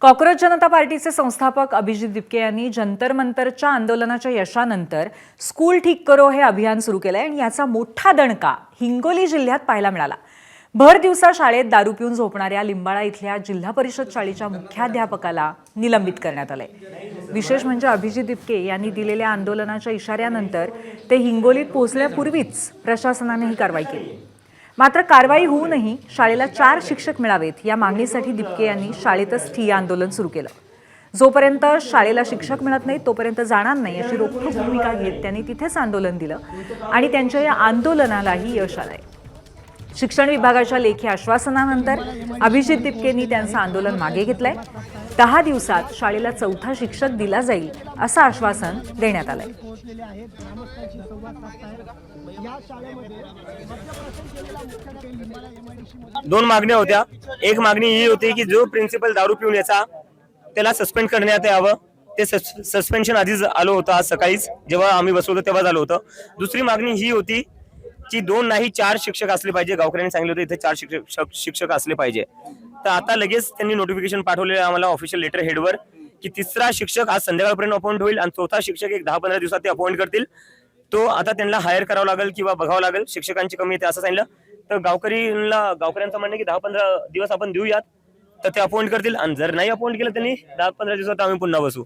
Cockroach जनता पार्टीचे संस्थापक अभिजित दिपके यांनी जंतर मंतरच्या आंदोलनाच्या यशानंतर स्कूल ठीक करो हे अभियान सुरू केलंय आणि याचा मोठा दणका हिंगोली जिल्ह्यात पाहायला मिळाला। भर दिवसा शाळेत दारू पिऊन झोपणाऱ्या लिंबाळा इथल्या जिल्हा परिषद शाळेच्या मुख्याध्यापकाला निलंबित करण्यात आले। विशेष म्हणजे अभिजित दिपके यांनी दिलेल्या आंदोलनाच्या इशाऱ्यानंतर ते हिंगोलीत पोहोचण्यापूर्वीच प्रशासनाने ही कारवाई केली। मात्र कारवाई होऊनही शाळेला 4 शिक्षक मिळावेत या मागणीसाठी दिपके यांनी शाळेतच ठिय्या आंदोलन सुरू केलं। जोपर्यंत शाळेला शिक्षक मिळत नाही तोपर्यंत जाणार नाही अशी रोखठोक भूमिका घेत त्यांनी तिथेच आंदोलन दिलं आणि त्यांच्या या आंदोलनालाही यश आलंय। शिक्षण विभागाच्या लेखी आश्वासनानंतर अभिजित दिपकेंनी त्यांचं आंदोलन मागे घेतलंय। 10 दिवसात शाळेला 4था शिक्षक दिला जाईल असं आश्वासन देण्यात आलंय। दोन मागण्या होत्या। एक मागणी ही होती की जो प्रिन्सिपल दारू पिऊन याचा त्याला सस्पेंड करण्यात यावं। ते सस्पेन्शन आधीच आलं होतं, आज सकाळीच जेव्हा आम्ही बसवतो तेव्हा झालं होतं। दुसरी मागणी ही होती की 2 नाही 4 शिक्षक असले पाहिजे। गावकऱ्यांनी सांगितलं होतं इथे 4 शिक्षक असले पाहिजे। तर आता लगेच त्यांनी नोटिफिकेशन पाठवले आम्हाला ऑफिशियल लेटर हेडवर की 3रा शिक्षक आज संध्याकाळपर्यंत अपॉइंट होईल आणि 4था शिक्षक एक 10-15 दिवसात ते अपॉइंट करतील। तो आता त्यांना हायर करावं लागेल किंवा बघावं लागेल, शिक्षकांची कमी येते असं सांगितलं। तर गावकऱ्यांचं म्हणणं की 10-15 दिवस आपण देऊयात, तर ते अपॉइंट करतील आणि जर नाही अपॉइंट केलं त्यांनी 10-15 दिवसात आम्ही पुन्हा बसू।